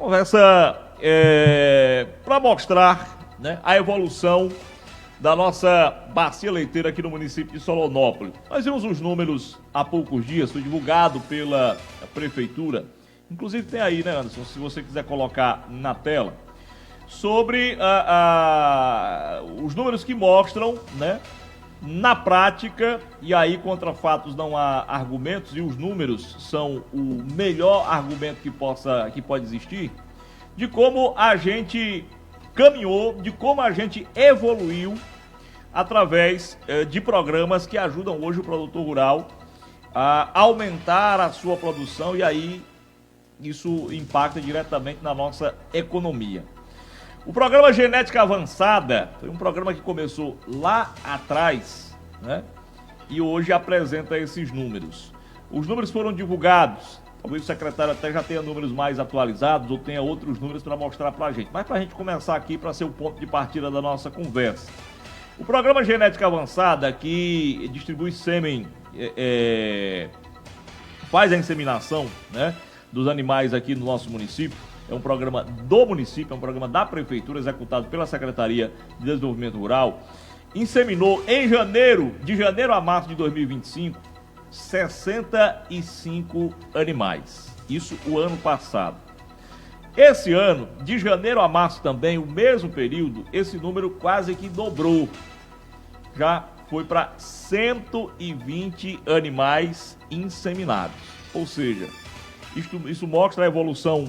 Conversa para mostrar, né, a evolução da nossa bacia leiteira aqui no município de Solonópolis. Nós vimos os números há poucos dias, foi divulgado pela prefeitura. Inclusive tem aí, né, Anderson, se você quiser colocar na tela, sobre os números que mostram, né, na prática, e aí contra fatos não há argumentos, e os números são o melhor argumento que pode existir, de como a gente caminhou, de como a gente evoluiu através de programas que ajudam hoje o produtor rural a aumentar a sua produção, e aí isso impacta diretamente na nossa economia. O programa Genética Avançada foi um programa que começou lá atrás, né? E hoje apresenta esses números. Os números foram divulgados, talvez o secretário até já tenha números mais atualizados ou tenha outros números para mostrar para a gente. Mas para a gente começar aqui, para ser o ponto de partida da nossa conversa. O programa Genética Avançada, que distribui sêmen, faz a inseminação, né, dos animais aqui no nosso município, é um programa do município, é um programa da prefeitura, executado pela Secretaria de Desenvolvimento Rural. Inseminou em de janeiro a março de 2025, 65 animais. Isso o ano passado. Esse ano, de janeiro a março também, o mesmo período, esse número quase que dobrou. Já foi para 120 animais inseminados. Ou seja, isso mostra a evolução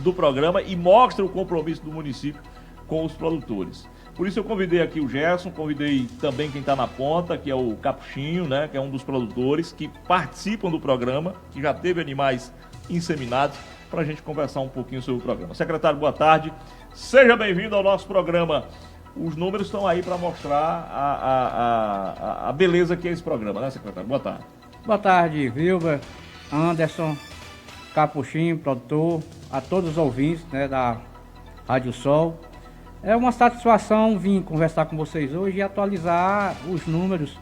do programa e mostra o compromisso do município com os produtores. Por isso eu convidei aqui o Gerson, convidei também quem está na ponta, que é o Capuchinho, né, que é um dos produtores que participam do programa, que já teve animais inseminados, para a gente conversar um pouquinho sobre o programa. Secretário, boa tarde. Seja bem-vindo ao nosso programa. Os números estão aí para mostrar a beleza que é esse programa, né, secretário? Boa tarde. Boa tarde, Vilber, Anderson, Capuchinho, produtor, a todos os ouvintes, né, da Rádio Sol. É uma satisfação vir conversar com vocês hoje e atualizar os números,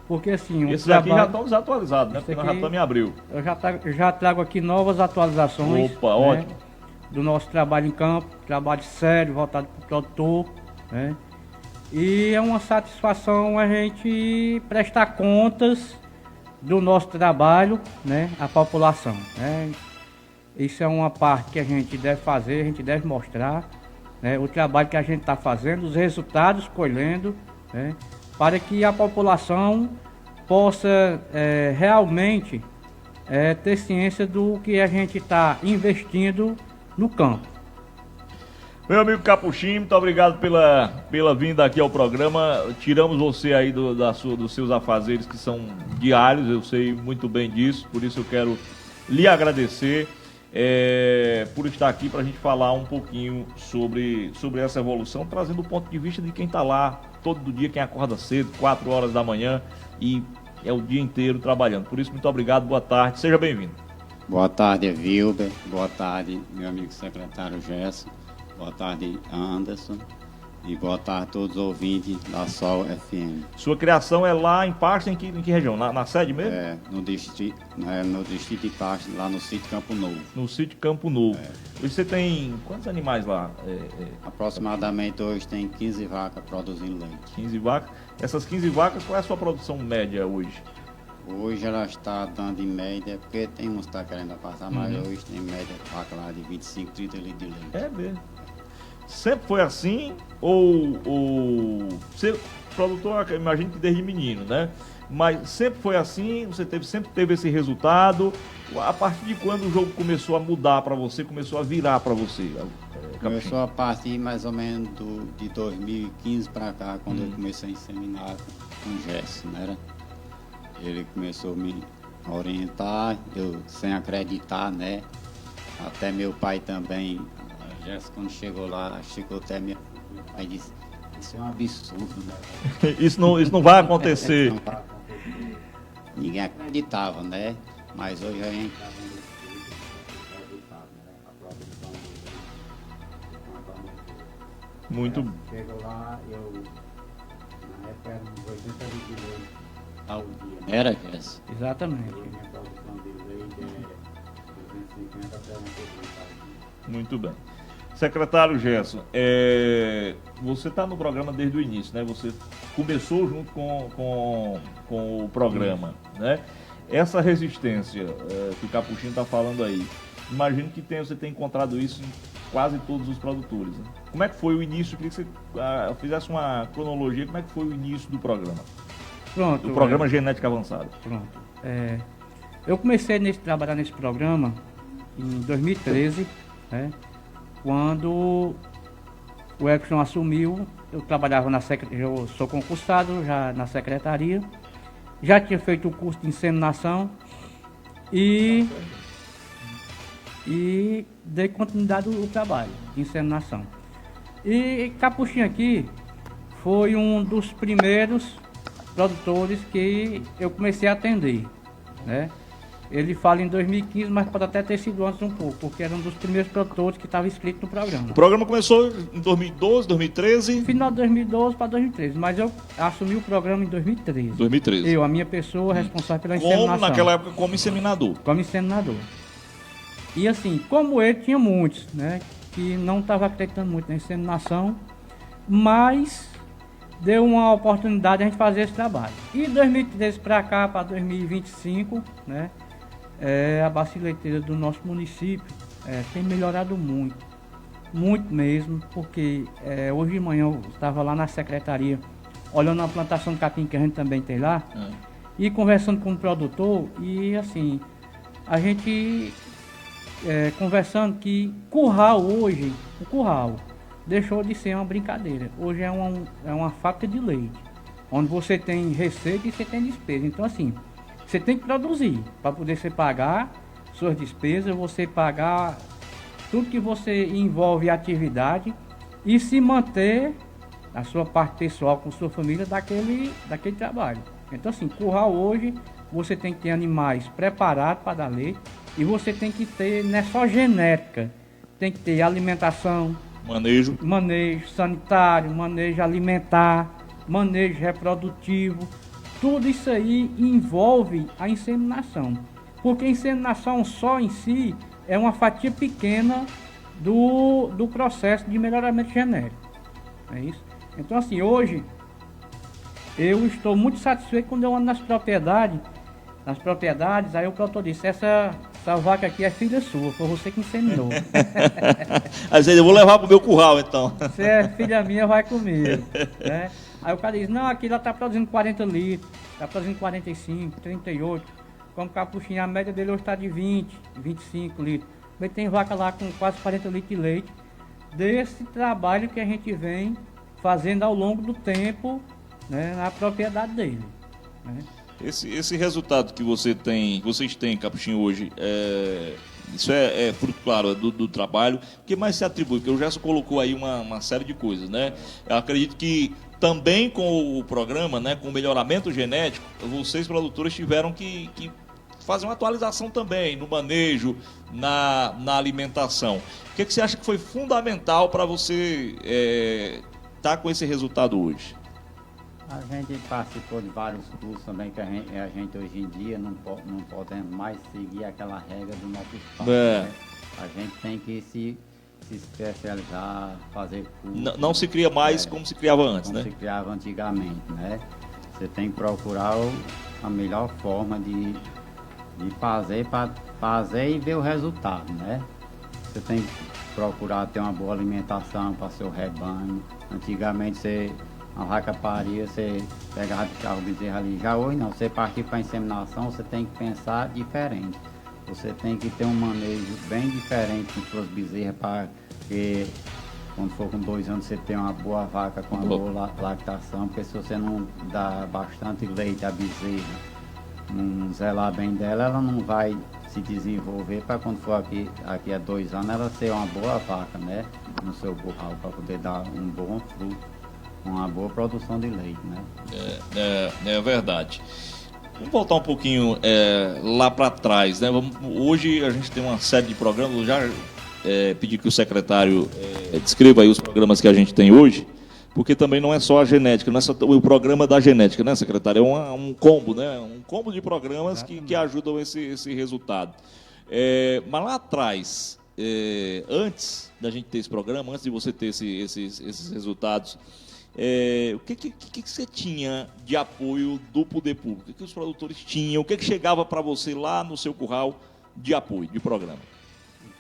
porque assim... Esses aqui já estão desatualizados, né? Porque nós já estamos em abril. Eu já trago aqui novas atualizações. Opa, né, ótimo. Do nosso trabalho em campo, trabalho sério, voltado para o produtor, né? E é uma satisfação a gente prestar contas do nosso trabalho, né, à população, né? Isso é uma parte que a gente deve fazer, a gente deve mostrar, né, o trabalho que a gente está fazendo, os resultados colhendo, né, para que a população possa realmente ter ciência do que a gente está investindo no campo. Meu amigo Capuchinho, muito obrigado pela vinda aqui ao programa. Tiramos você aí dos seus afazeres que são diários, eu sei muito bem disso, por isso eu quero lhe agradecer por estar aqui para a gente falar um pouquinho sobre essa evolução, trazendo o ponto de vista de quem está lá todo dia, quem acorda cedo, 4 horas da manhã e é o dia inteiro trabalhando. Por isso, muito obrigado, boa tarde, seja bem-vindo. Boa tarde, Vilber. Boa tarde, meu amigo secretário Gerson. Boa tarde, Anderson. E boa tarde a todos os ouvintes da Sol FM. Sua criação é lá em Pasto, em que região? Na sede mesmo? No distrito de Pasto, lá no sítio Campo Novo. No sítio Campo Novo. Hoje você tem quantos animais lá? Aproximadamente hoje tem 15 vacas produzindo leite. 15 vacas. Essas 15 vacas, qual é a sua produção média hoje? Hoje ela está dando em média, porque tem uns que estão querendo passar, mas hoje tem média vaca lá de 25, 30 litros de leite. É mesmo. Sempre foi assim? Ou você, produtor, imagino que desde menino, né? Mas sempre foi assim? Você sempre teve esse resultado? A partir de quando o jogo começou a mudar para você, começou a virar para você? Começou a partir mais ou menos de 2015 para cá, quando eu comecei a inseminar com o Gerson, né? Ele começou a me orientar, eu sem acreditar, né? Até meu pai também, Gerson, quando chegou lá, chegou até meu pai e disse, isso é um absurdo, né? Isso não vai acontecer. Não vai acontecer. Ninguém acreditava, né? Mas hoje a gente está vendo esse resultado, né? A produção do muito. Chegou lá, na época eram 80 litros de leite ao dia. Era, Jess? Exatamente. A minha produção de leite é 250 Muito bem. Secretário Gerson, você está no programa desde o início, né? Você começou junto com o programa, né? Essa resistência que o Capuchinho está falando aí, imagino que você tenha encontrado isso em quase todos os produtores, né? Como é que foi o início? Eu queria que você fizesse uma cronologia, como é que foi o início do programa? Pronto. Do programa Genética Avançada. Pronto. Eu comecei a trabalhar nesse programa em 2013, né? Quando o Edson assumiu, eu trabalhava eu sou concursado já na secretaria, já tinha feito o curso de inseminação e dei continuidade ao trabalho de inseminação. E Capuchinho aqui foi um dos primeiros produtores que eu comecei a atender, né? Ele fala em 2015, mas pode até ter sido antes um pouco, porque era um dos primeiros produtores que estava inscrito no programa. O programa começou em 2012, 2013? Final de 2012 para 2013, mas eu assumi o programa em 2013. 2013. Eu, a minha pessoa, responsável pela inseminação. Como naquela época como inseminador? Como inseminador. E assim, como ele, tinha muitos, né, que não estavam acreditando muito na inseminação, mas deu uma oportunidade de a gente fazer esse trabalho. E 2013 para cá, para 2025, né, a bacia leiteira do nosso município tem melhorado muito, muito mesmo, porque hoje de manhã eu estava lá na secretaria, olhando a plantação de capim que a gente também tem lá, e conversando com o produtor, e assim, a gente conversando que curral hoje, o curral, deixou de ser uma brincadeira. Hoje é uma fábrica de leite, onde você tem receita e você tem despesa. Então assim, você tem que produzir para poder você pagar suas despesas, você pagar tudo que você envolve atividade e se manter a sua parte pessoal com sua família daquele trabalho. Então assim, curral hoje você tem que ter animais preparados para dar leite e você tem que ter, não é só genética, tem que ter alimentação, manejo sanitário, manejo alimentar, manejo reprodutivo. Tudo isso aí envolve a inseminação, porque a inseminação só em si é uma fatia pequena do processo de melhoramento genético. É isso? Então assim, hoje eu estou muito satisfeito quando eu ando nas propriedades, aí o produtor disse, essa vaca aqui é filha sua, foi você que inseminou. Às vezes eu vou levar pro meu curral então. Se é filha minha, vai comigo, né? Aí o cara diz, não, aqui ela está produzindo 40 litros, está produzindo 45, 38. Como Capuchinho, a média dele hoje está de 20, 25 litros. Mas tem vaca lá com quase 40 litros de leite, desse trabalho que a gente vem fazendo ao longo do tempo, né, na propriedade dele, né? Esse resultado que vocês têm, Capuchinho, hoje, isso é fruto, claro, do trabalho. O que mais se atribui? Porque o Gerson colocou aí uma série de coisas, né? Eu acredito que também com o programa, né, com o melhoramento genético, vocês, produtores, tiveram que fazer uma atualização também no manejo, na alimentação. O que você acha que foi fundamental para você estar com esse resultado hoje? A gente participou de vários cursos também, que a gente hoje em dia não podemos mais seguir aquela regra do nosso espaço. Né? A gente tem que se especializar, fazer cursos. Não se cria mais como se criava antes, né? Como se criava antigamente, né? Você tem que procurar a melhor forma de fazer e ver o resultado, né? Você tem que procurar ter uma boa alimentação para seu rebanho. Antigamente a vaca paria, você pegava de carro bezerro ali. Já hoje não, você partir para a inseminação, você tem que pensar diferente. Você tem que ter um manejo bem diferente com suas bezerras para que quando for com 2 anos você tenha uma boa vaca com uma boa lactação, porque se você não dá bastante leite à bezerra, não zelar bem dela, ela não vai se desenvolver para quando for aqui a 2 anos ela ser uma boa vaca, né? No seu curral, para poder dar um bom fruto, uma boa produção de leite, né? É verdade. Vamos voltar um pouquinho lá para trás, né? Hoje a gente tem uma série de programas. Eu já pedi que o secretário descreva aí os programas que a gente tem hoje, porque também não é só a genética, não é só o programa da genética, né, secretário? É um combo, né? Um combo de programas que ajudam esse resultado. Mas lá atrás, antes da gente ter esse programa, antes de você ter esses resultados, o que você tinha de apoio do poder público? O que os produtores tinham? O que chegava para você lá no seu curral de apoio, de programa?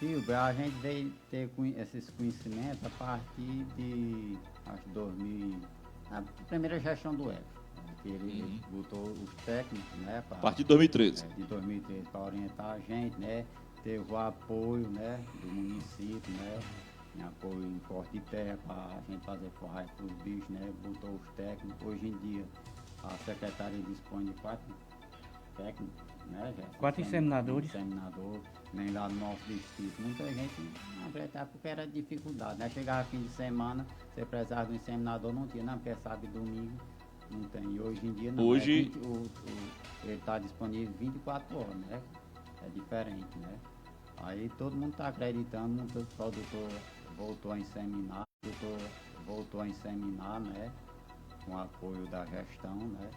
A gente veio ter esses conhecimentos a partir de, acho, 2000, a primeira gestão do EF, que ele botou os técnicos, né? A partir de 2013. De 2013, para orientar a gente, né? Teve o apoio, né, do município, né? Apoio em corte de terra para a gente fazer forragem para os bichos, né? Botou os técnicos. Hoje em dia, a secretaria dispõe de 4 técnicos, né? 4 inseminadores. Nem lá no nosso distrito. Muita gente não acreditava porque era dificuldade, né? Chegava fim de semana, você precisava de um inseminador, não tinha, não, porque sabe domingo, não tem. E hoje em dia não. Hoje... ele está disponível 24 horas, né? É diferente, né? Aí todo mundo está acreditando, muito produtor voltou a inseminar, né? Com o apoio da gestão, né?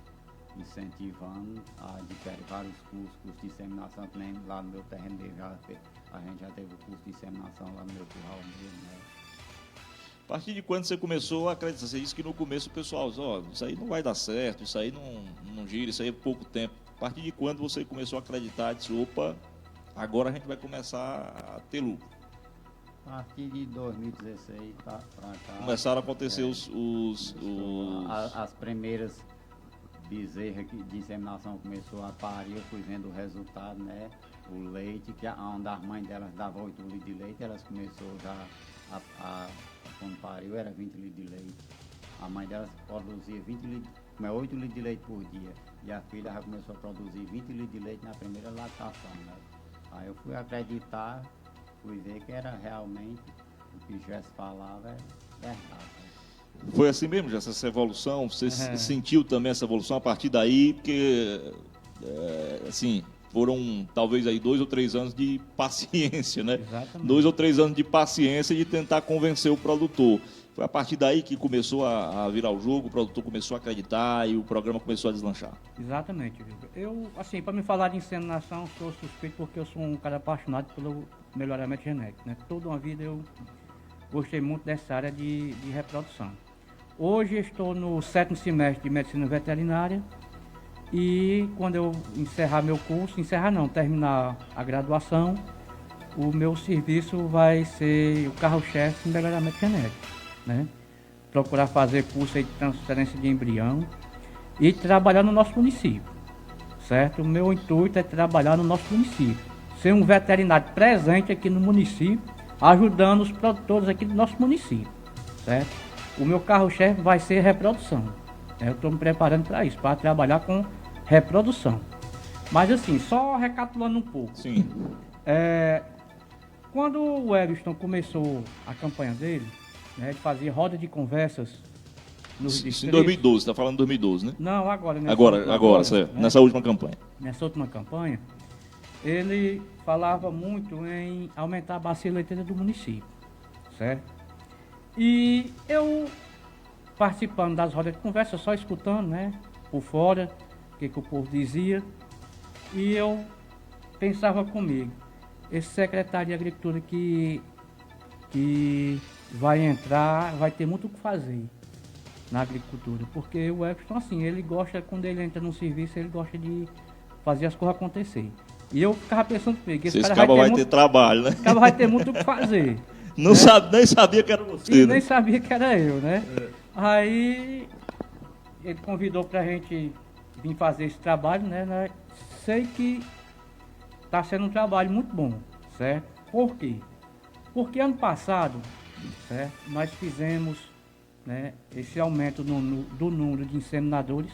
Incentivando a adquirir vários cursos de inseminação, que nem lá no meu terreno a gente já teve o curso de inseminação lá no meu curral mesmo, né? A partir de quando você começou a acreditar? Você disse que no começo o pessoal disse, isso aí não vai dar certo, isso aí não gira, isso aí é pouco tempo. A partir de quando você começou a acreditar, disse, opa, agora a gente vai começar a ter lucro? A partir de 2016 para cá... Começaram a acontecer as primeiras bezerras de inseminação começou a parir, eu fui vendo o resultado, né? O leite, onde as mães delas davam 8 litros de leite, elas começaram já quando pariu era 20 litros de leite. A mãe delas produzia 8 litros de leite por dia. E a filha já começou a produzir 20 litros de leite na primeira lactação, né? Aí eu fui acreditar, fui ver que era realmente o que Jess falava, é verdade. Né? Foi assim mesmo, Jess, essa evolução? Você sentiu também essa evolução a partir daí? Porque, assim, foram talvez aí 2 ou 3 anos de paciência, né? Exatamente. 2 ou 3 anos de paciência de tentar convencer o produtor. Foi a partir daí que começou a virar o jogo, o produtor começou a acreditar e o programa começou a deslanchar. Exatamente, Vitor. Eu, assim, para me falar de inseminação, sou suspeito porque eu sou um cara apaixonado pelo melhoramento genético, né? Toda uma vida eu gostei muito dessa área de reprodução. Hoje estou no 7º semestre de medicina veterinária e quando eu encerrar meu curso, terminar a graduação, o meu serviço vai ser o carro-chefe em melhoramento genético, né? Procurar fazer curso de transferência de embrião e trabalhar no nosso município, certo? O meu intuito é trabalhar no nosso município, ser um veterinário presente aqui no município, ajudando os produtores aqui do nosso município, certo? O meu carro-chefe vai ser reprodução. Eu estou me preparando para isso, para trabalhar com reprodução. Mas assim, só recapitulando um pouco. Sim. Quando o Everton começou a campanha dele, né, ele fazia roda de conversas nos distritos. Em 2012, você está falando de 2012, né? Não, agora. Agora, certo. Né? Nessa última campanha. Nessa última campanha, ele falava muito em aumentar a bacia leiteira do município, certo? E eu, participando das rodas de conversa, só escutando, né, por fora, o que o povo dizia, e eu pensava comigo, esse secretário de Agricultura que vai entrar, vai ter muito o que fazer na agricultura, porque o Everton, assim, ele gosta, quando ele entra no serviço, ele gosta de fazer as coisas acontecer. E eu ficava pensando comigo, esse cara vai ter trabalho, né? Esse cara vai ter muito o que fazer. Não, né? Nem sabia que era você. E né? nem sabia que era eu, né? Aí ele convidou pra gente vir fazer esse trabalho, né? Sei que tá sendo um trabalho muito bom, certo? Por quê? Porque ano passado, certo, nós fizemos, né, esse aumento do número de inseminadores,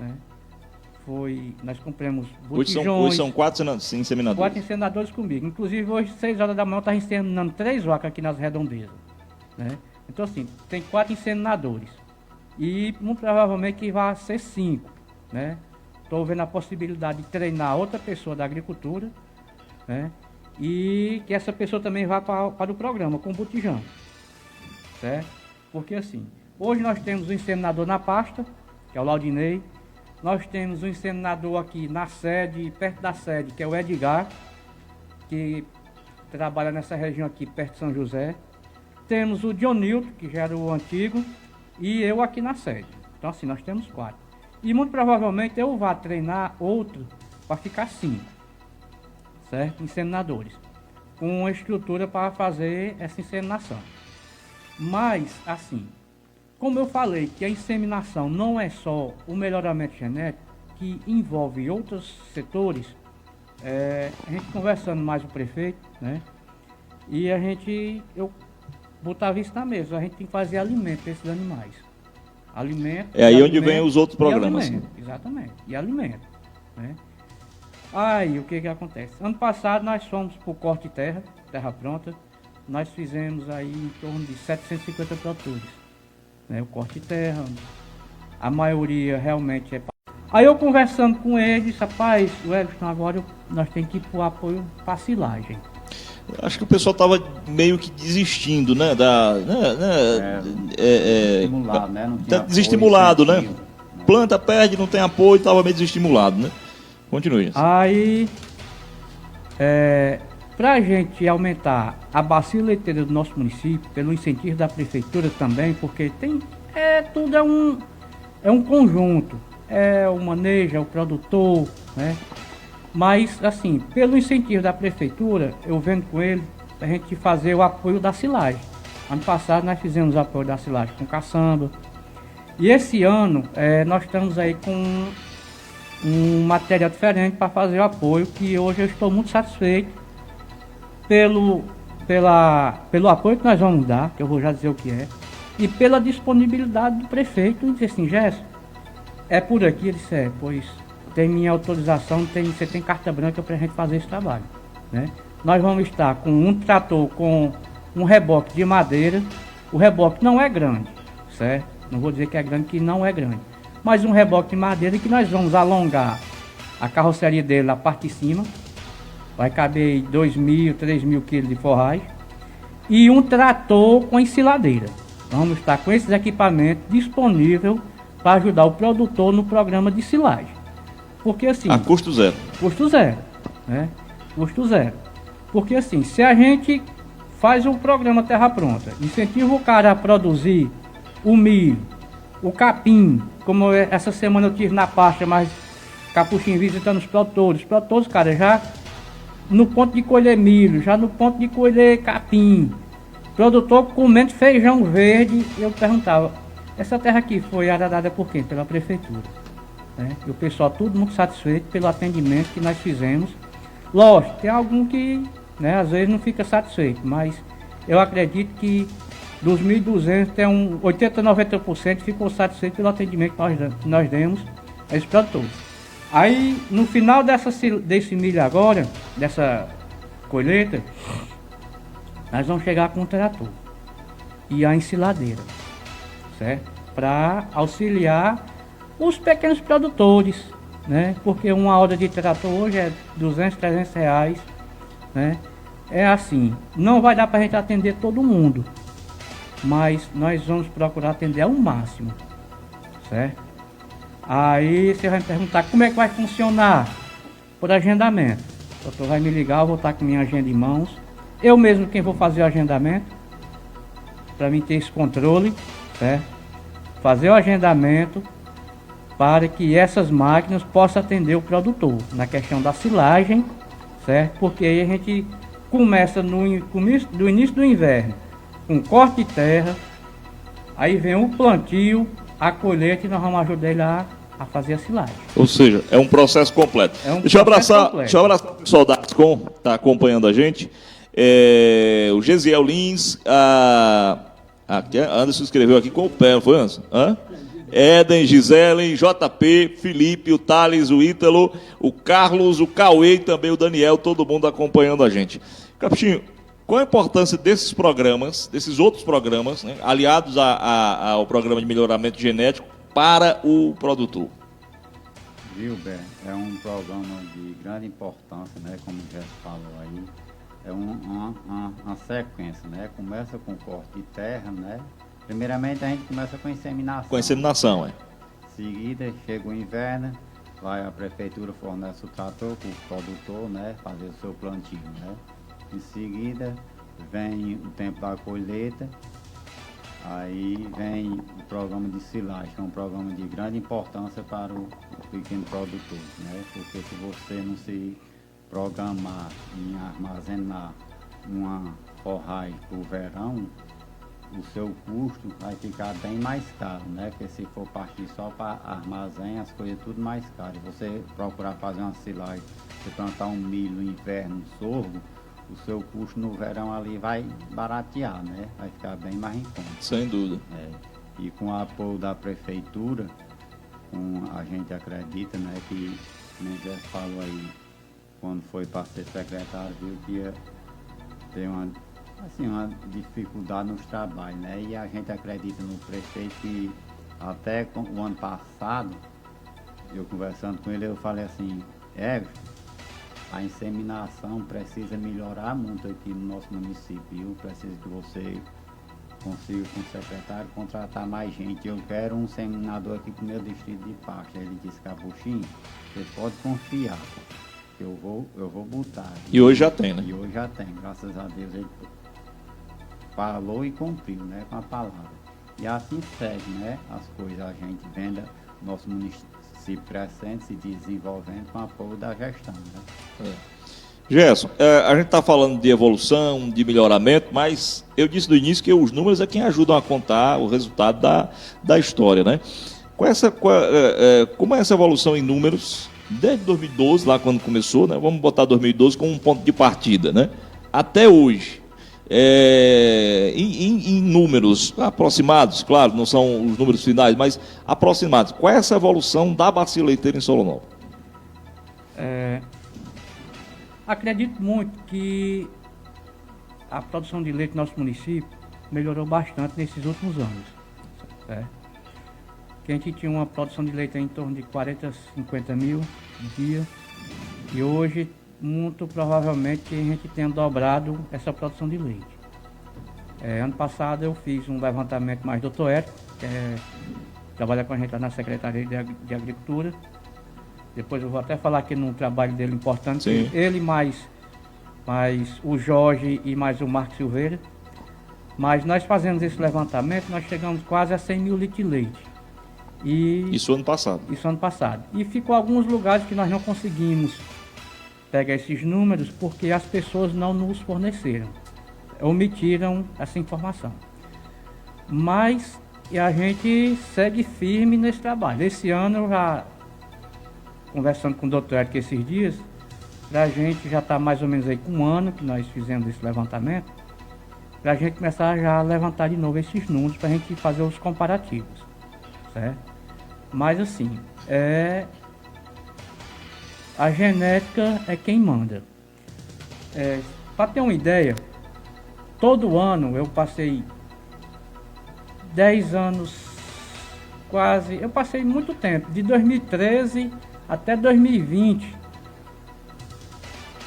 né? Nós compramos botijões. Hoje são 4 inseminadores. 4 inseminadores comigo. Inclusive hoje, 6 horas da manhã, eu estava inseminando 3 vacas aqui nas redondezas, né? Então assim, tem 4 inseminadores. E muito provavelmente que vai ser 5, né? Estou vendo a possibilidade de treinar outra pessoa da agricultura, né? E que essa pessoa também vá para o programa com botijão, certo? Porque assim, hoje nós temos um inseminador na pasta, que é o Laudinei. Nós temos um inseminador aqui na sede, perto da sede, que é o Edgar, que trabalha nessa região aqui, perto de São José. Temos o Dionilton, que já era o antigo, e eu aqui na sede. Então assim, nós temos 4. E muito provavelmente eu vá treinar outro para ficar 5, certo? Inseminadores, com uma estrutura para fazer essa inseminação. Mas, assim, como eu falei que a inseminação não é só o melhoramento genético, que envolve outros setores, a gente conversando mais com o prefeito, né? E eu botava isso na mesa, a gente tem que fazer alimento para esses animais. Alimento. É aí onde vem os outros programas. Alimento, exatamente, e alimento, né? Aí, o que acontece? Ano passado nós fomos para o corte de terra pronta, nós fizemos aí em torno de 750 produtores, né? O corte de terra, a maioria realmente é... Aí eu conversando com ele, disse, rapaz, Wellington, agora nós temos que ir para o apoio para silagem. Acho que o pessoal estava meio que desistindo, né? Desestimulado, né? Não tinha desestimulado, né? incentivo, né? Planta, perde, não tem apoio, estava meio desestimulado, né? Continue. Aí, para a gente aumentar a bacia leiteira do nosso município, pelo incentivo da prefeitura também, porque tudo é um conjunto, o manejo, é o produtor, né? Mas, assim, pelo incentivo da prefeitura, eu vendo com ele, a gente fazer o apoio da silagem. Ano passado nós fizemos o apoio da silagem com caçamba. E esse ano nós estamos aí com um material diferente para fazer o apoio, que hoje eu estou muito satisfeito pelo apoio que nós vamos dar, que eu vou já dizer o que é, e pela disponibilidade do prefeito em dizer assim, Gerson, é por aqui, ele disse, pois tem minha autorização, você tem carta branca para a gente fazer esse trabalho, né? Nós vamos estar com um trator com um reboque de madeira. O reboque não é grande, certo? Não vou dizer que é grande, que não é grande, mas um reboque de madeira que nós vamos alongar a carroceria dele na parte de cima, vai caber 2.000, 3.000 quilos de forragem, e um trator com ensiladeira. Vamos estar com esses equipamentos disponíveis para ajudar o produtor no programa de silagem. Porque assim... A custo zero. Custo zero, né? Custo zero. Porque assim, se a gente faz um programa Terra Pronta, incentiva o cara a produzir o milho, o capim, como essa semana eu tive na pasta, mas Capuchinho visitando os produtores, cara, já no ponto de colher milho, já no ponto de colher capim, produtor comendo feijão verde, eu perguntava, essa terra aqui foi arada por quem? Pela prefeitura. E o pessoal tudo muito satisfeito pelo atendimento que nós fizemos. Lógico, tem algum que às vezes não fica satisfeito, mas eu acredito que dos 1.200 tem 80, 90% ficou satisfeito pelo atendimento que nós demos a esses produtores. Aí no final desse milho agora, dessa colheita, nós vamos chegar com o trator e a ensiladeira, certo? Para auxiliar os pequenos produtores, né? Porque uma hora de trator hoje é 200, 300 reais, né? É assim, não vai dar para a gente atender todo mundo, mas nós vamos procurar atender ao máximo, certo? Aí você vai me perguntar como é que vai funcionar? Por agendamento. O doutor vai me ligar, eu vou estar com minha agenda em mãos, eu mesmo quem vou fazer o agendamento, para mim ter esse controle, certo? Fazer o agendamento para que essas máquinas possam atender o produtor na questão da silagem, certo? Porque aí a gente começa no início do inverno com corte de terra, aí vem o plantio, a colheita e nós vamos ajudar ele a fazer a silagem. Ou seja, é um processo completo. Deixa eu abraçar o pessoal da Ascom, que está acompanhando a gente. O Gesiel Lins, Anderson escreveu aqui com o pé, não foi, Anderson? Éden, Gisele, JP, Felipe, o Thales, o Ítalo, o Carlos, o Cauê e também o Daniel, todo mundo acompanhando a gente. Capuchinho, qual a importância desses programas, desses outros programas, né, aliados ao programa de melhoramento genético para o produtor? Gilber, é um programa de grande importância, né, como já se falou aí. É uma sequência, né? Começa com corte de terra, né? Primeiramente a gente começa com inseminação. Com a inseminação, Seguida chega o inverno, a prefeitura fornece o trator para o produtor, né, fazer o seu plantio, né. Em seguida vem o tempo da colheita, aí vem o programa de silagem, que é um programa de grande importância para o pequeno produtor, né, porque se você não se programar em armazenar uma forragem para o verão, o seu custo vai ficar bem mais caro, né? Porque se for partir só para armazém, as coisas tudo mais caro. Você procurar fazer uma silagem, você plantar um milho no inverno, um sorgo, o seu custo no verão ali vai baratear, né? Vai ficar bem mais em conta. Sem dúvida. E com o apoio da prefeitura, a gente acredita, né, que, como já falou aí, quando foi para ser secretário, viu que ia ter uma dificuldade nos trabalhos, né? E a gente acredita no prefeito que até o ano passado, eu conversando com ele, eu falei assim, a inseminação precisa melhorar muito aqui no nosso município, precisa que você consiga com o secretário contratar mais gente. Eu quero um inseminador aqui para o meu distrito de Pasto. Ele disse, Capuchinho, você pode confiar, que eu vou botar. E hoje já tem, né? E hoje já tem, graças a Deus ele falou e cumpriu, né, com a palavra. E assim segue, né, as coisas, a gente vendo nosso município crescendo, se desenvolvendo com o apoio da gestão, né. Gerson, a gente está falando de evolução, de melhoramento, mas eu disse no início que os números é quem ajudam a contar o resultado da história, né? Como é essa evolução em números, desde 2012, lá quando começou, né? Vamos botar 2012 como um ponto de partida, né? Até hoje. Em números aproximados, claro, não são os números finais, mas aproximados, qual é essa evolução da bacia leiteira em Solonópolis? Acredito muito que a produção de leite no nosso município melhorou bastante nesses últimos anos, certo? Que a gente tinha uma produção de leite em torno de 40, 50 mil dia, e hoje muito provavelmente a gente tenha dobrado essa produção de leite. Ano passado eu fiz um levantamento mais do Dr. Érico, que trabalha com a gente lá na Secretaria de Agricultura. Depois eu vou até falar aqui num trabalho dele importante. Sim. Ele mais o Jorge e mais o Marcos Silveira. Mas nós fazemos esse levantamento, nós chegamos quase a 100 mil litros de leite. Isso ano passado. Isso ano passado. E ficou alguns lugares que nós não conseguimos pegar esses números porque as pessoas não nos forneceram, omitiram essa informação. Mas a gente segue firme nesse trabalho. Esse ano eu já, conversando com o Dr. Érico esses dias, a gente já está mais ou menos aí com um ano que nós fizemos esse levantamento, para a gente começar já a levantar de novo esses números, para a gente fazer os comparativos, certo? Mas assim, a genética é quem manda. Para ter uma ideia, todo ano eu passei 10 anos, quase, eu passei muito tempo, de 2013 até 2020.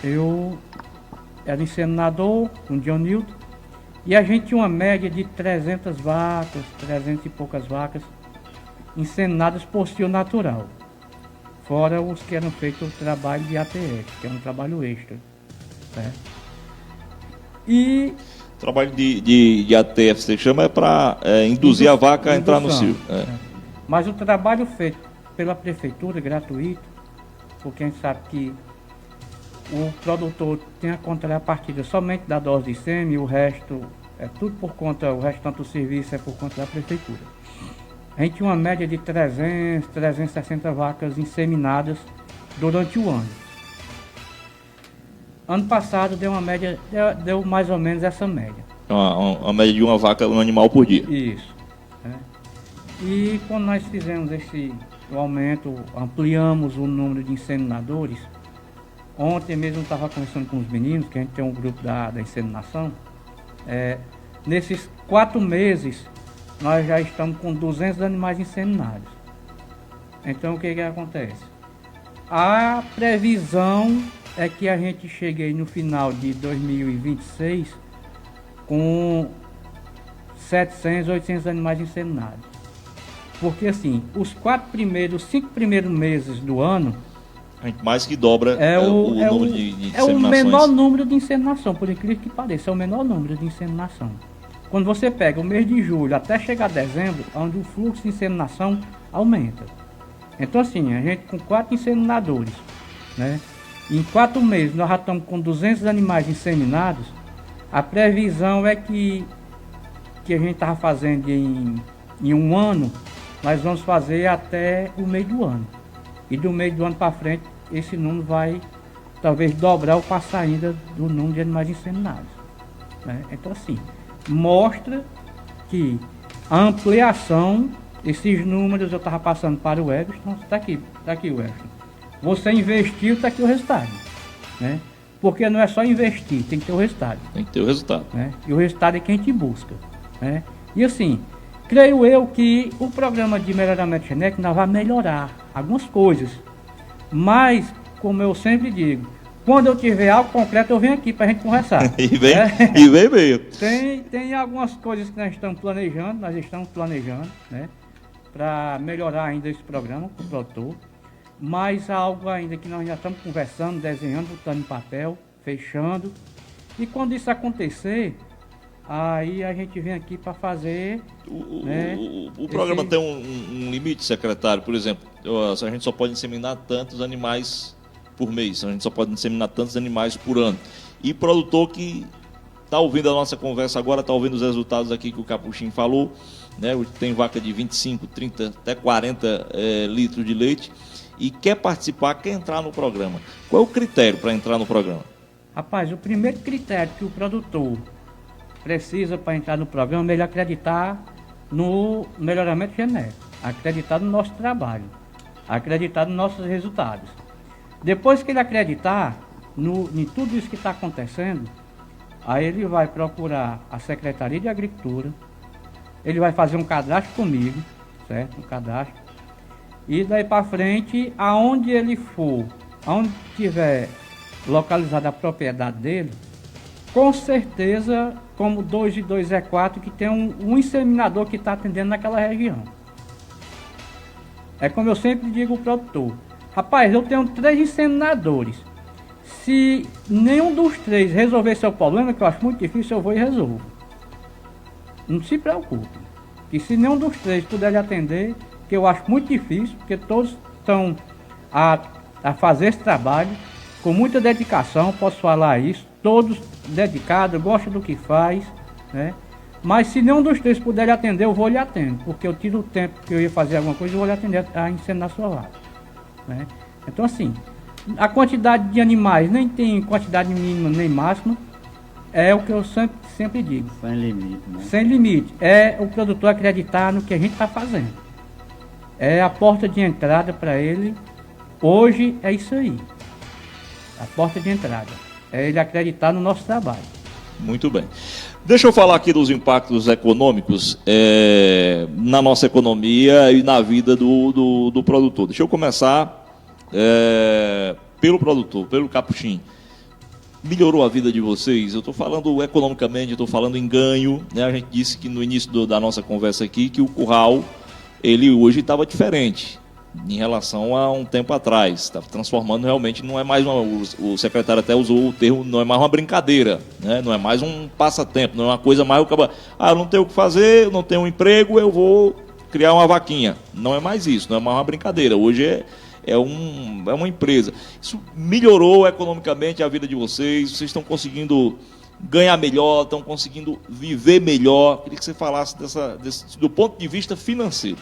Eu era inseminador com John Newton, e a gente tinha uma média de 300 vacas, 300 e poucas vacas, inseminadas por cio natural. Fora os que eram feitos o trabalho de ATF, que é um trabalho extra, certo? E O trabalho de ATF, você chama, é para induzir a vaca a entrar no cio. Mas o trabalho feito pela prefeitura, gratuito, porque a gente sabe que o produtor tem a contrapartida somente da dose de sêmen, e o resto é tudo por conta, o restante do serviço é por conta da prefeitura. A gente tinha uma média de 300, 360 vacas inseminadas durante o ano. Ano passado deu uma média, deu mais ou menos essa média. Uma média de uma vaca, um animal por dia. Isso. E quando nós fizemos o aumento, ampliamos o número de inseminadores. Ontem mesmo eu estava conversando com os meninos, que a gente tem um grupo da inseminação. Nesses 4 meses, nós já estamos com 200 animais inseminados. Então o que acontece? A previsão é que a gente chegue aí no final de 2026 com 700, 800 animais inseminados. Porque assim, os 5 primeiros meses do ano A gente mais que dobra o número de é o inseminações. menor número de inseminação, por incrível que pareça, é o menor número de inseminação. Quando você pega o mês de julho até chegar a dezembro, onde o fluxo de inseminação aumenta. Então assim, a gente com 4 inseminadores, né? Em 4 meses nós já estamos com 200 animais inseminados. A previsão é que a gente estava fazendo em um ano, nós vamos fazer até o meio do ano. E do meio do ano para frente, esse número vai talvez dobrar ou passar ainda do número de animais inseminados, né? Então assim, mostra que a ampliação, esses números eu estava passando para o Everton, está aqui o Everton. Você investiu, está aqui o resultado, né? Porque não é só investir, tem que ter o resultado. Tem que ter o resultado. Né? E o resultado é que a gente busca, né? E assim, creio eu que o programa de melhoramento genético nós vai melhorar algumas coisas. Mas, como eu sempre digo, quando eu tiver algo concreto, eu venho aqui para a gente conversar. E vem, né? e vem meio. Tem algumas coisas que nós estamos planejando, né? Para melhorar ainda esse programa com o produtor. Mas algo ainda que nós já estamos conversando, desenhando, botando em papel, fechando. E quando isso acontecer, aí a gente vem aqui para fazer... O programa tem um limite, secretário? Por exemplo, a gente só pode inseminar tantos animais por mês, a gente só pode inseminar tantos animais por ano. E produtor que está ouvindo a nossa conversa agora, está ouvindo os resultados aqui que o Capuchinho falou, né? Tem vaca de 25, 30, até 40 litros de leite e quer participar, quer entrar no programa. Qual é o critério para entrar no programa? Rapaz, o primeiro critério que o produtor precisa para entrar no programa é ele acreditar no melhoramento genético, acreditar no nosso trabalho, acreditar nos nossos resultados. Depois que ele acreditar em tudo isso que está acontecendo, aí ele vai procurar a Secretaria de Agricultura, ele vai fazer um cadastro comigo, certo? Um cadastro. E daí para frente, aonde ele for, aonde tiver localizada a propriedade dele, com certeza, como 2 e 2 é 4, que tem um inseminador que está atendendo naquela região. É como eu sempre digo ao produtor: rapaz, eu tenho 3 inseminadores. Se nenhum dos 3 resolver seu problema, que eu acho muito difícil, eu vou e resolvo. Não se preocupe. Que se nenhum dos 3 puder lhe atender, que eu acho muito difícil, porque todos estão a fazer esse trabalho com muita dedicação, posso falar isso, todos dedicados, gostam do que faz, né? Mas se nenhum dos 3 puder lhe atender, eu vou lhe atender, porque eu tiro o tempo que eu ia fazer alguma coisa e vou lhe atender a inseminar sua vaca, né? Então assim, a quantidade de animais nem tem quantidade mínima nem máxima, é o que eu sempre digo. Sem limite, né? Sem limite. É o produtor acreditar no que a gente está fazendo. É a porta de entrada para ele. Hoje é isso aí. A porta de entrada. É ele acreditar no nosso trabalho. Muito bem. Deixa eu falar aqui dos impactos econômicos na nossa economia e na vida do produtor. Deixa eu começar pelo produtor, pelo Capuchinho. Melhorou a vida de vocês? Eu estou falando economicamente, eu estou falando em ganho, né? A gente disse que no início da nossa conversa aqui que o curral, ele hoje estava diferente em relação a um tempo atrás. Está transformando realmente, não é mais o secretário até usou o termo, não é mais uma brincadeira, né? Não é mais um passatempo, não é uma coisa mais eu não tenho o que fazer, eu não tenho um emprego, eu vou criar uma vaquinha. Não é mais isso, não é mais uma brincadeira. Hoje é uma empresa. Isso melhorou economicamente a vida de vocês estão conseguindo ganhar melhor, estão conseguindo viver melhor. Queria que você falasse do ponto de vista financeiro.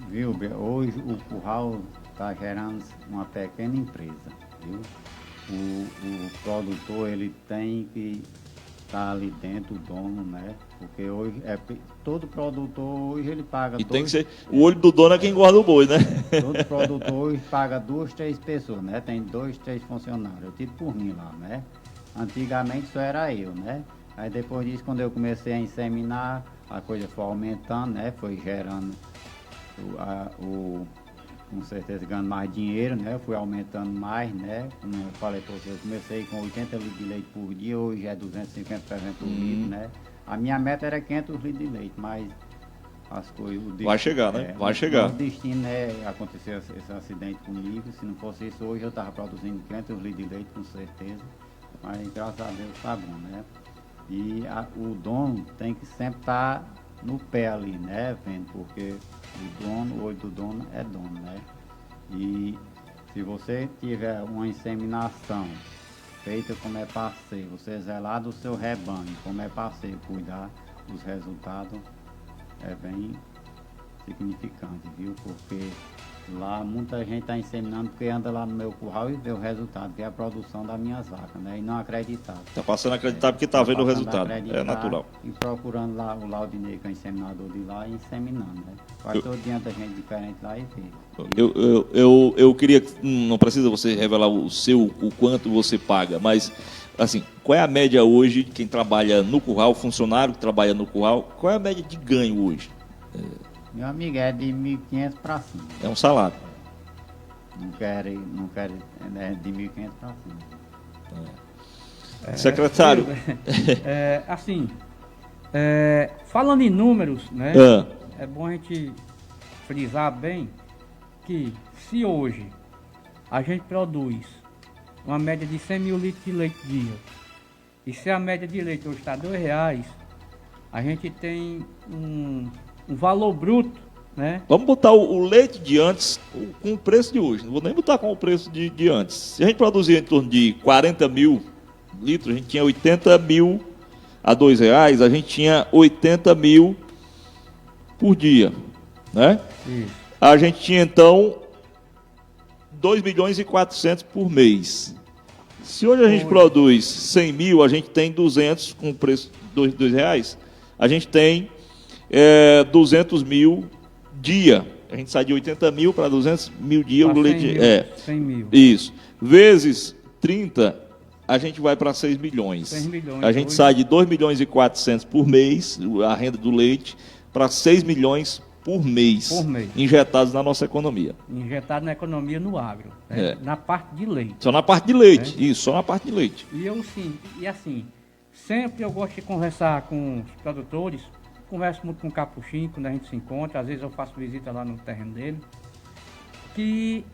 Viu, hoje o curral está gerando uma pequena empresa, viu? O produtor, ele tem que estar ali dentro, o dono, né? Porque hoje, todo produtor hoje ele paga... E tem que ser, o olho do dono é quem guarda o boi, né? Todo produtor hoje paga 2, 3 pessoas, né? Tem 2, 3 funcionários, eu tive por mim lá, né? Antigamente só era eu, né? Aí depois disso, quando eu comecei a inseminar, a coisa foi aumentando, né? Foi gerando com certeza ganhando mais dinheiro, né? Eu fui aumentando mais, né? Como eu falei para você, eu comecei com 80 litros de leite por dia, hoje é 250 por litro, né? A minha meta era 500 litros de leite, mas as coisas... Vai chegar, né? Vai chegar. O destino é acontecer esse acidente comigo. Se não fosse isso, hoje eu estava produzindo 500 litros de leite, com certeza. Mas graças a Deus tá bom, né? E o dono tem que sempre estar no pé ali, né? Vendo, porque o olho do dono é dono, né? E se você tiver uma inseminação feita como é para ser, você zelar do seu rebanho como é para ser, cuidar dos resultados, é bem significante, viu? Porque lá muita gente está inseminando porque anda lá no meu curral e vê o resultado, que é a produção das minhas vacas, né? E não acreditar. Está passando a acreditar porque está vendo o resultado. É natural. E procurando lá o Laudinei, que é o inseminador de lá, e inseminando, né? Faz todo dia da gente diferente lá e vê. Eu queria, não precisa você revelar o quanto você paga, mas assim, qual é a média hoje de quem trabalha no curral, funcionário que trabalha no curral, qual é a média de ganho hoje? Meu amigo, é de 1.500 para cima. É um salário. Não quero, é de 1.500 para cima. Secretário. Falando em números, né? É bom a gente frisar bem que se hoje a gente produz uma média de 100 mil litros de leite dia, e se a média de leite hoje está R$2, a gente tem um valor bruto, né? Vamos botar o leite de antes com o preço de hoje. Não vou nem botar com o preço de antes. Se a gente produzia em torno de 40 mil litros, a gente tinha 80 mil a R$2, a gente tinha 80 mil por dia, né? Isso. A gente tinha então 2.400.000 por mês. Se hoje a gente produz 100 mil, a gente tem 200 com o preço de R$2, a gente tem 200 mil dia. A gente sai de 80 mil para 200 mil dia. Pra o leite 100 mil. Isso. Vezes 30, a gente vai para 6 milhões. 6 milhões. A gente sai de 2.400.000 por mês, a renda do leite, para 6 milhões por mês. Injetados na nossa economia. Injetado na economia no agro. Né? Na parte de leite. Só na parte de leite. Isso, só na parte de leite. E assim, sempre eu gosto de conversar com os produtores. Converso muito com o Capuchinho quando a gente se encontra, às vezes eu faço visita lá no terreno dele, que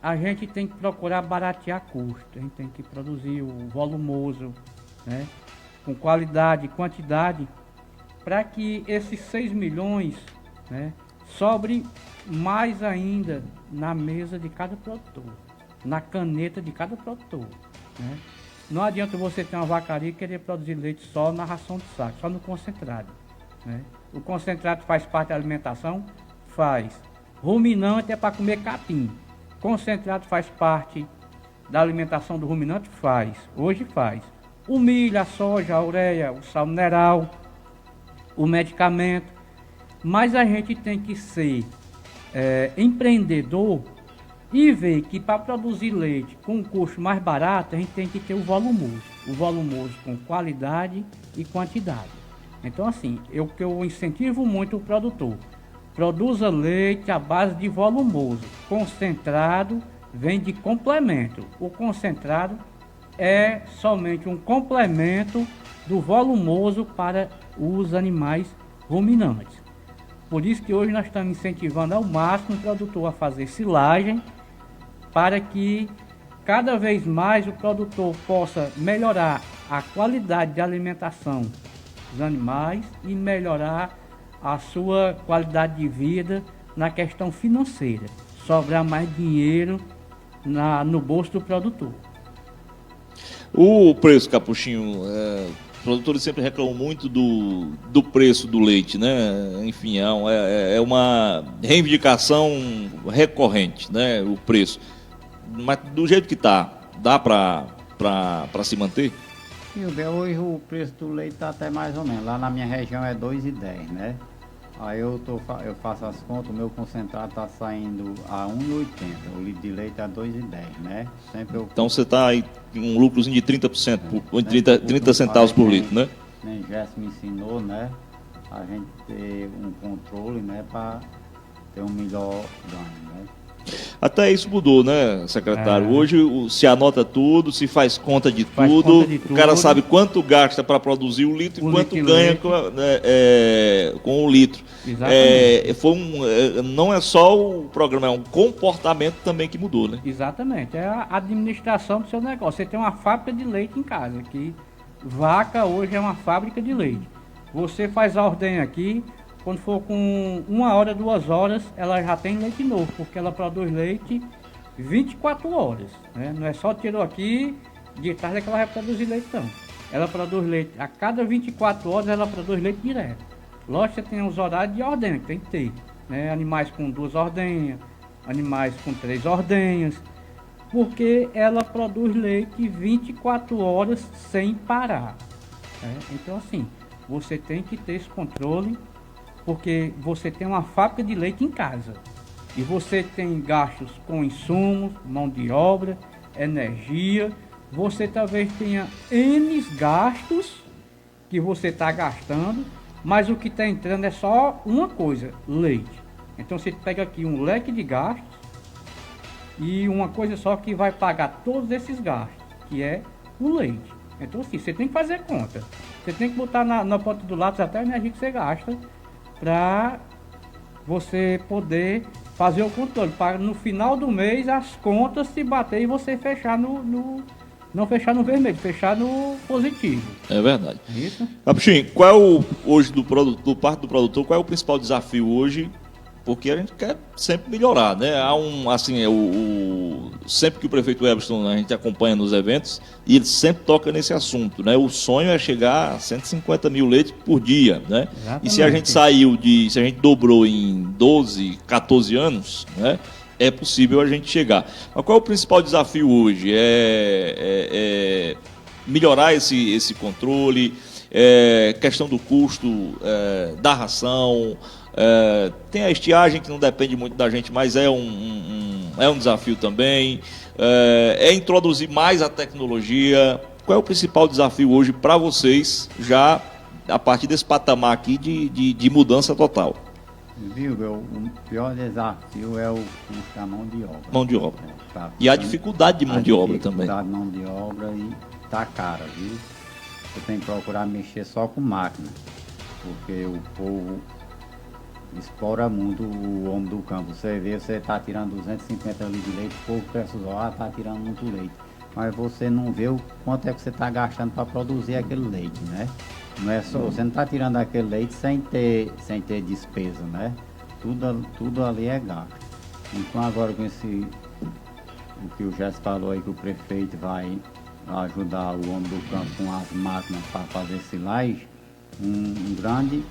a gente tem que procurar baratear custo, a gente tem que produzir o volumoso, né, com qualidade e quantidade, para que esses 6 milhões, né, sobre mais ainda na mesa de cada produtor, na caneta de cada produtor, né. Não adianta você ter uma vacaria e querer produzir leite só na ração de saco, só no concentrado. Né? O concentrado faz parte da alimentação? Faz. Ruminante é para comer capim. Concentrado faz parte da alimentação do ruminante? Faz. Hoje faz. O milho, a soja, a ureia, o sal mineral, o medicamento. Mas a gente tem que ser empreendedor e ver que para produzir leite com um custo mais barato, a gente tem que ter o volumoso. O volumoso com qualidade e quantidade. Então, assim, eu incentivo muito o produtor. Produza leite à base de volumoso. Concentrado vem de complemento. O concentrado é somente um complemento do volumoso para os animais ruminantes. Por isso que hoje nós estamos incentivando ao máximo o produtor a fazer silagem para que cada vez mais o produtor possa melhorar a qualidade de alimentação dos animais e melhorar a sua qualidade de vida na questão financeira, sobrar mais dinheiro no bolso do produtor. O preço, Capuchinho, os produtores sempre reclamam muito do preço do leite, né? Enfim, é uma reivindicação recorrente, né? O preço. Mas do jeito que está, dá para se manter? Hoje o preço do leite está até mais ou menos. Lá na minha região é 2,10, né? Aí eu faço as contas, o meu concentrado está saindo a 1,80. O litro de leite é 2,10, né? Então você está aí um lucrozinho de 30%, 30 centavos por litro, né? O Gerson me ensinou, né? A gente ter um controle, né? Para ter um melhor ganho, né? Até isso mudou, né, secretário? Hoje se anota tudo, se faz conta de Faz tudo, conta de o cara tudo. sabe quanto gasta para produzir o litro e O quanto litro de ganha leite. com o litro. Exatamente. Não é só o programa, é um comportamento também que mudou, né? Exatamente, é a administração do seu negócio. Você tem uma fábrica de leite em casa, que vaca hoje é uma fábrica de leite. Você faz a ordem aqui, quando for com 1 hora, 2 horas, ela já tem leite novo, porque ela produz leite 24 horas. Né? Não é só tirou aqui, de tarde é que ela vai produzir leite, não. Ela produz leite, a cada 24 horas ela produz leite direto. Lógico que você tem os horários de ordenha, que tem que ter. Né? Animais com 2 ordenhas, animais com 3 ordenhas, porque ela produz leite 24 horas sem parar. Né? Então assim, você tem que ter esse controle, porque você tem uma fábrica de leite em casa e você tem gastos com insumos, mão de obra, energia. Você talvez tenha N gastos que você está gastando, mas o que está entrando é só uma coisa, leite. Então você pega aqui um leque de gastos e uma coisa só que vai pagar todos esses gastos, que é o leite. Então assim, você tem que fazer conta. Você tem que botar na ponta do lápis até a energia que você gasta para você poder fazer o controle, para no final do mês as contas se bater e você fechar não fechar no vermelho, fechar no positivo. É verdade. Isso. Capuchinho, qual é hoje do parte do produtor, qual é o principal desafio hoje? Porque a gente quer sempre melhorar, né? Há sempre que o prefeito Everson, a gente acompanha nos eventos, e ele sempre toca nesse assunto, né? O sonho é chegar a 150 mil leitos por dia, né? Exatamente. E se a gente dobrou em 12, 14 anos, né? É possível a gente chegar. Mas qual é o principal desafio hoje? É melhorar esse controle, questão do custo da ração. Tem a estiagem que não depende muito da gente, mas é um desafio também. É introduzir mais a tecnologia. Qual é o principal desafio hoje para vocês, já a partir desse patamar aqui de mudança total? Viu, o pior desafio é o custo da mão de obra. Mão de obra. E a dificuldade de mão de obra também. A dificuldade de mão de obra e tá cara, viu? Você tem que procurar mexer só com máquina, porque o povo explora muito o homem do campo. Você vê, você está tirando 250 litros de leite, o povo pensa, está tirando muito leite. Mas você não vê o quanto é que você está gastando para produzir aquele leite, né? Não é só, você não está tirando aquele leite sem ter despesa, né? Tudo ali é gasto. Então agora com o que o Jéssica falou aí, que o prefeito vai ajudar o homem do campo com as máquinas para fazer silagem, um grande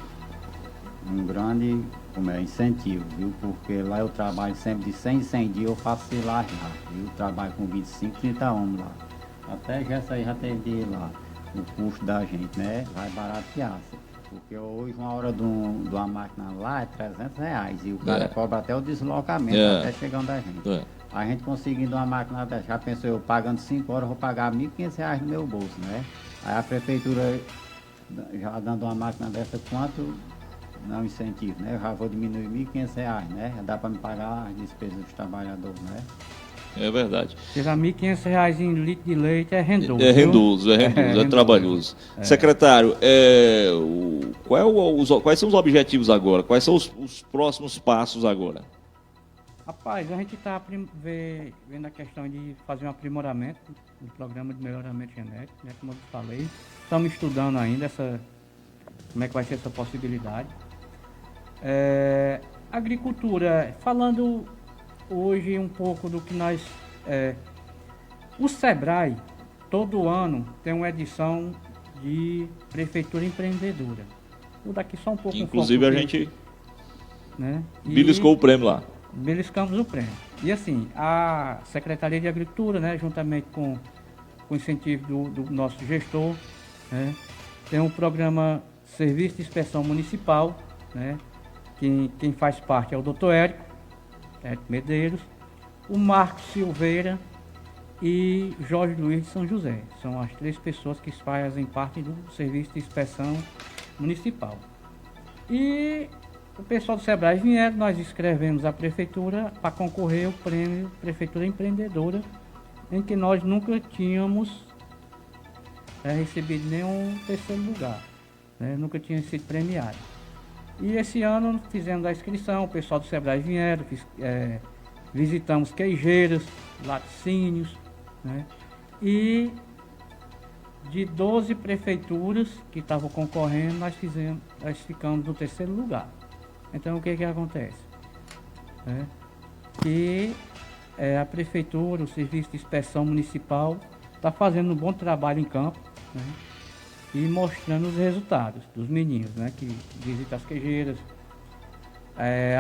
incentivo, viu? Porque lá eu trabalho sempre de 100 em 100 dias, eu faço silagem lá, viu? Eu trabalho com 25, 30 homens lá. Até já teve de ir lá. O custo da gente, né? Vai baratear. Porque hoje uma hora de uma máquina lá é R$300 e o cara cobra até o deslocamento, até chegando a gente. A gente conseguindo uma máquina dessa, já pensou, eu pagando 5 horas, eu vou pagar R$1.500 no meu bolso, né? Aí a prefeitura já dando uma máquina dessa, quanto não incentivo, né? Eu já vou diminuir R$1.500, né? Já dá para me pagar as despesas dos trabalhadores, né? É verdade. Tirar R$1.500 em litro de leite é rendoso. É rendoso, é trabalhoso. Secretário, quais são os objetivos agora? Quais são os próximos passos agora? Rapaz, a gente está vendo a questão de fazer um aprimoramento do programa de melhoramento genético, né? Como eu falei. Estamos estudando ainda como é que vai ser essa possibilidade. Agricultura, falando hoje um pouco do que nós... o Sebrae, todo ano, tem uma edição de Prefeitura Empreendedora. Vou daqui só um pouco. Inclusive a gente beliscou o prêmio lá. Beliscamos o prêmio. E assim, a Secretaria de Agricultura, né, juntamente com o incentivo do nosso gestor, né, tem um programa Serviço de Inspeção Municipal, né, quem faz parte é o Dr. Érico Medeiros, o Marcos Silveira e Jorge Luiz de São José. São as 3 pessoas que fazem parte do Serviço de Inspeção Municipal. E o pessoal do Sebrae vieram, nós escrevemos a prefeitura para concorrer ao prêmio Prefeitura Empreendedora, em que nós nunca tínhamos recebido nenhum terceiro lugar, né? Nunca tinha sido premiado. E esse ano fizemos a inscrição, o pessoal do Sebrae vieram, visitamos queijeiras, laticínios, né? E de 12 prefeituras que estavam concorrendo, nós ficamos no terceiro lugar. Então o que acontece? Que a prefeitura, o serviço de inspeção municipal, está fazendo um bom trabalho em campo, né? E mostrando os resultados dos meninos, né? Que visitam as queijeiras.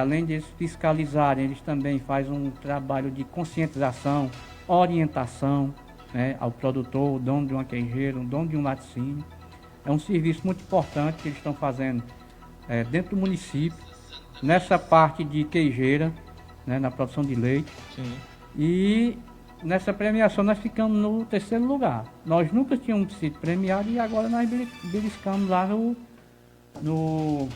Além de eles fiscalizarem, eles também fazem um trabalho de conscientização, orientação, né, ao produtor, o dono de uma queijeira, o dono de um laticínio. É um serviço muito importante que eles estão fazendo dentro do município, nessa parte de queijeira, né, na produção de leite. Sim. E nessa premiação nós ficamos no terceiro lugar. Nós nunca tínhamos sido premiados e agora nós beliscamos lá no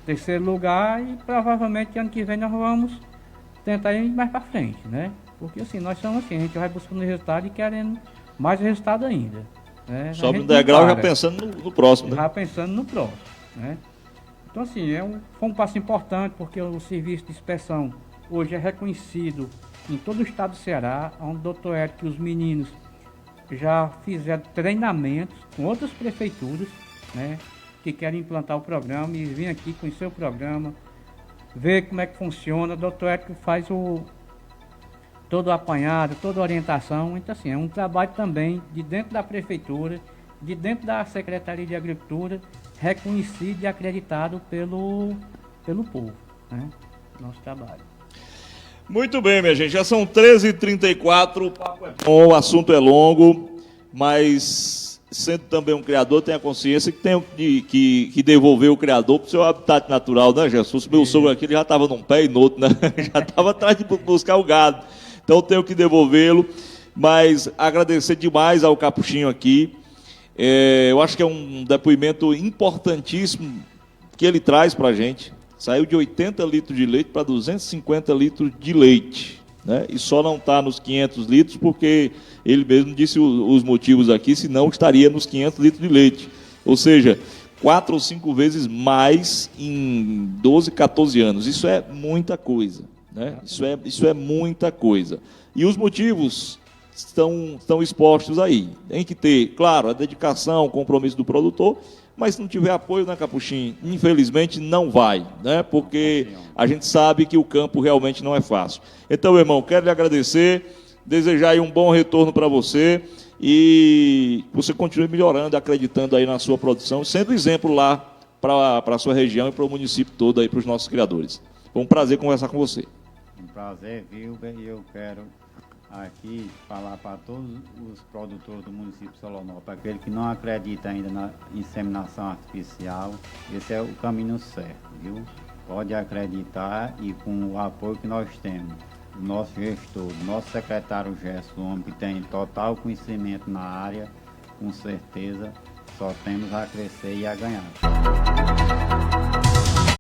terceiro lugar e provavelmente ano que vem nós vamos tentar ir mais para frente, né? Porque assim, nós somos assim, a gente vai buscando resultado e querendo mais resultado ainda, né? Sobe um degrau já pensando no próximo, né? Já pensando no próximo, né? Então assim, foi um passo importante porque o serviço de inspeção hoje é reconhecido em todo o estado do Ceará, onde o doutor Érico e os meninos já fizeram treinamentos com outras prefeituras, né, que querem implantar o programa e vêm aqui conhecer o programa, ver como é que funciona. O doutor Érico faz todo o apanhado, toda a orientação. Então assim, é um trabalho também de dentro da prefeitura, de dentro da Secretaria de Agricultura, reconhecido e acreditado pelo povo, né, nosso trabalho. Muito bem, minha gente, já são 13h34, o papo é bom, o assunto é longo, mas sendo também um criador, tenha consciência que tem que devolver o criador para o seu habitat natural, né, Jesus? Meu sogro aqui ele já estava num pé e no outro, né? Já estava atrás de buscar o gado, então tenho que devolvê-lo, mas agradecer demais ao Capuchinho aqui. Eu acho que é um depoimento importantíssimo que ele traz para a gente. Saiu de 80 litros de leite para 250 litros de leite, né? E só não está nos 500 litros porque ele mesmo disse os motivos aqui, senão estaria nos 500 litros de leite. Ou seja, 4 ou 5 vezes mais em 12, 14 anos. Isso é muita coisa, né? Isso é muita coisa. E os motivos estão expostos aí. Tem que ter, claro, a dedicação, o compromisso do produtor, mas se não tiver apoio, né, Capuchinho? Infelizmente não vai, né? Porque a gente sabe que o campo realmente não é fácil. Então, irmão, quero lhe agradecer, desejar aí um bom retorno para você e você continue melhorando, acreditando aí na sua produção, sendo exemplo lá para a sua região e para o município todo aí, para os nossos criadores. Foi um prazer conversar com você. Um prazer, Wilber, e eu quero aqui falar para todos os produtores do município de Solonópolis, aquele que não acredita ainda na inseminação artificial, esse é o caminho certo, viu? Pode acreditar e com o apoio que nós temos, do nosso gestor, do nosso secretário Gerson, homem que tem total conhecimento na área, com certeza só temos a crescer e a ganhar.